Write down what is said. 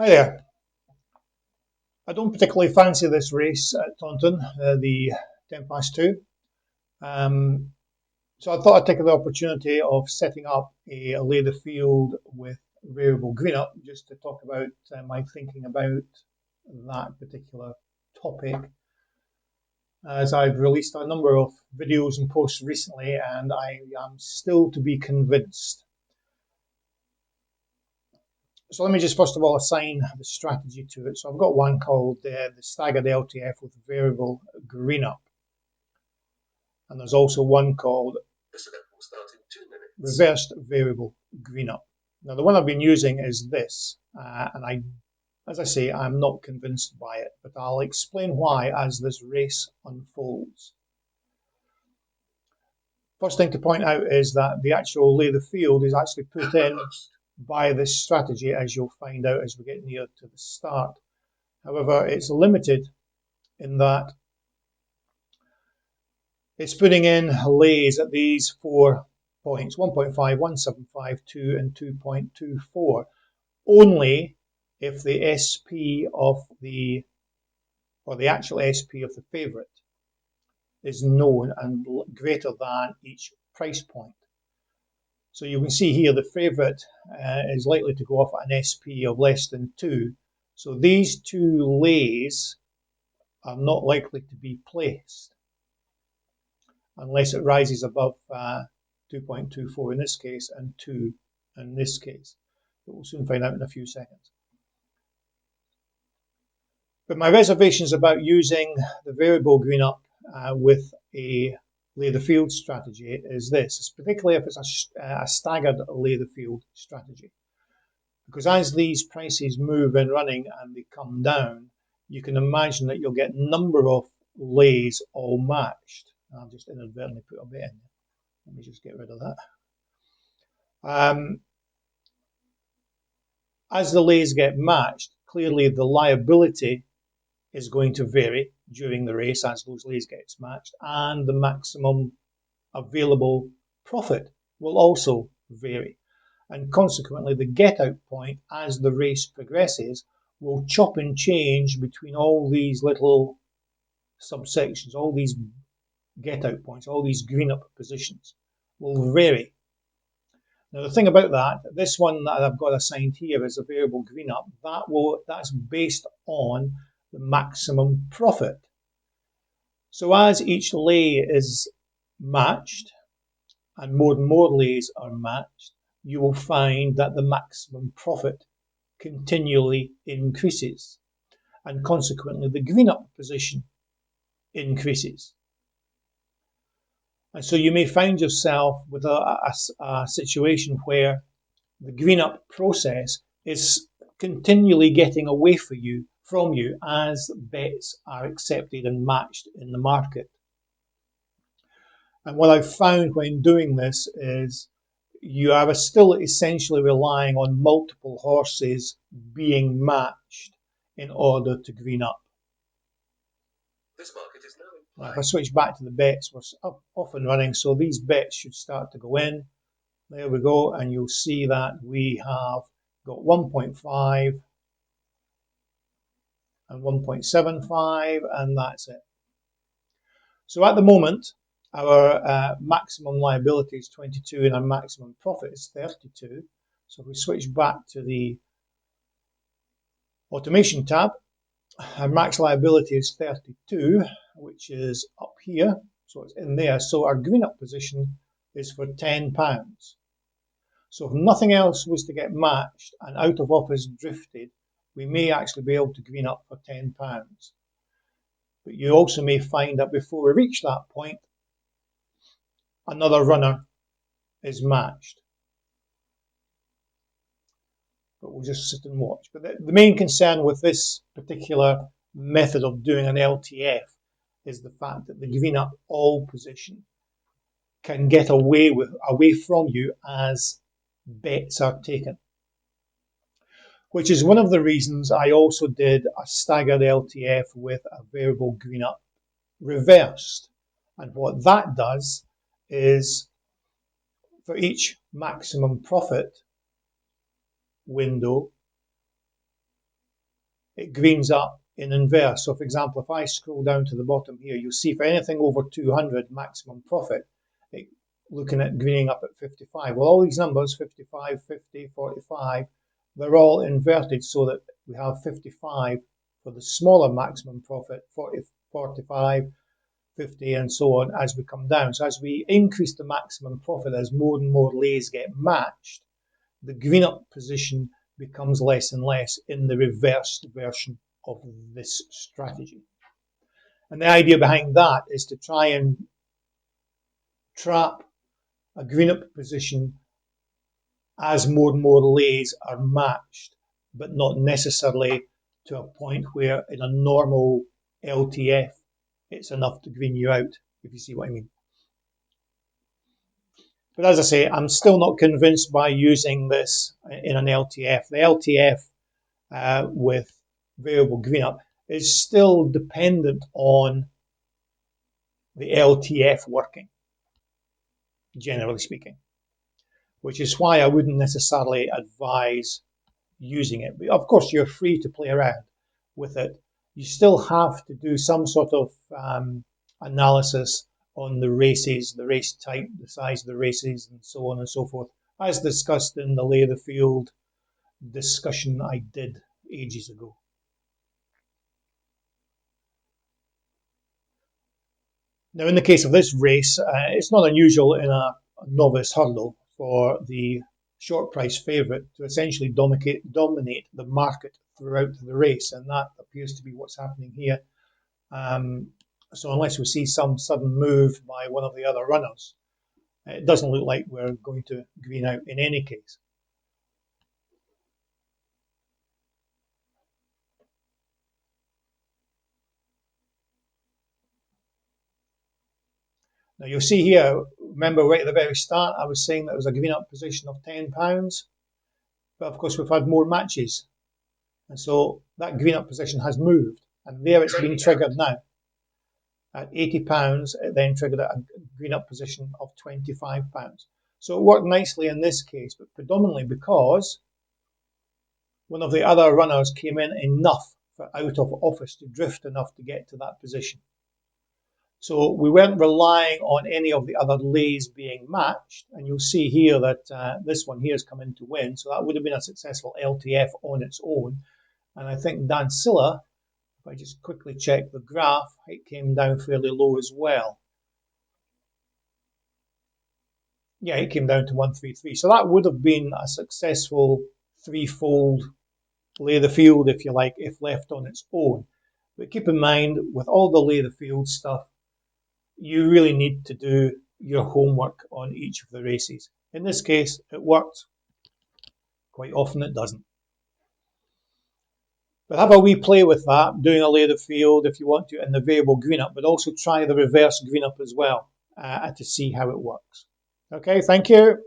Hi there. I don't particularly fancy this race at Taunton, the 10 past 2. So I thought I'd take the opportunity of setting up a lay the field with variable green up just to talk about my thinking about that particular topic, as I've released a number of videos and posts recently and I am still to be convinced. So let me just first of all assign the strategy to it. So I've got one called the Staggered LTF with variable green up. And there's also one called reversed variable green up. Now the one I've been using is this, and as I say, I'm not convinced by it, but I'll explain why as this race unfolds. First thing to point out is that the actual lay the field is actually put in by this strategy, as you'll find out as we get near to the start. However, it's limited in that it's putting in lays at these 4 points, 1.5, 1.75, 2 and 2.24, only if the SP of the actual SP of the favourite is known and greater than each price point. So you can see here the favourite is likely to go off at an SP of less than 2. So these two lays are not likely to be placed unless it rises above 2.24 in this case and 2 in this case. But we'll soon find out in a few seconds. But my reservations about using the variable green up with a lay the field strategy is this, particularly if it's a staggered lay the field strategy. Because as these prices move in running and they come down, you can imagine that you'll get a number of lays all matched. I'll just inadvertently put a bit in. Let me just get rid of that. As the lays get matched, clearly the liability is going to vary during the race as those lays get matched, and the maximum available profit will also vary. And consequently, the get out point as the race progresses will chop and change between all these little subsections, all these get out points, all these green up positions will vary. Now the thing about that, this one that I've got assigned here is a variable green up, that's based on the maximum profit. So as each lay is matched and more lays are matched, you will find that the maximum profit continually increases, and consequently the green up position increases. And so you may find yourself with a situation where the green up process is continually getting away from you as bets are accepted and matched in the market. And what I've found when doing this is you are still essentially relying on multiple horses being matched in order to green up. This market is now. If I switch back to the bets, we're off and running, so these bets should start to go in. There we go, and you'll see that we have got 1.5 and 1.75, and that's it. So at the moment, our maximum liability is 22 and our maximum profit is 32. So if we switch back to the automation tab, our max liability is 32, which is up here, so it's in there. So our green up position is for £10. So if nothing else was to get matched and out of office drifted, we may actually be able to green up for £10. But you also may find that before we reach that point, another runner is matched. But we'll just sit and watch. But the main concern with this particular method of doing an LTF is the fact that the green up all position can get away from you as bets are taken. Which is one of the reasons I also did a staggered LTF with a variable green up reversed. And what that does is for each maximum profit window, it greens up in inverse. So for example, if I scroll down to the bottom here, you'll see for anything over 200 maximum profit, looking at greening up at 55. Well, all these numbers, 55, 50, 45, they're all inverted so that we have 55 for the smaller maximum profit, 40, 45, 50, and so on as we come down. So as we increase the maximum profit, as more and more lays get matched, the green up position becomes less and less in the reversed version of this strategy. And the idea behind that is to try and trap a green up position as more and more lays are matched, but not necessarily to a point where in a normal LTF it's enough to green you out, if you see what I mean. But as I say, I'm still not convinced by using this in an LTF. The LTF with variable green up is still dependent on the LTF working, generally speaking, which is why I wouldn't necessarily advise using it. But of course, you're free to play around with it. You still have to do some sort of analysis on the races, the race type, the size of the races, and so on and so forth, as discussed in the lay of the field discussion I did ages ago. Now, in the case of this race, it's not unusual in a novice hurdle for the short price favourite to essentially dominate the market throughout the race, and that appears to be what's happening here. So unless we see some sudden move by one of the other runners, it doesn't look like we're going to green out in any case. Now you'll see here, remember right at the very start, I was saying that there was a green up position of £10, but of course we've had more matches. And so that green up position has moved, and there it's been triggered now. At £80, it then triggered a green up position of £25. So it worked nicely in this case, but predominantly because one of the other runners came in enough for out of office to drift enough to get to that position. So we weren't relying on any of the other lays being matched, and you'll see here that this one here has come in to win, so that would have been a successful LTF on its own. And I think Dancilla, if I just quickly check the graph, it came down fairly low as well. Yeah, it came down to 133. So that would have been a successful threefold lay of the field, if you like, if left on its own. But keep in mind, with all the lay of the field stuff, you really need to do your homework on each of the races. In this case, it worked. Quite often it doesn't. But have a wee play with that, doing a lay of the field if you want to, and the variable green up, but also try the reverse green up as well to see how it works. Okay, thank you.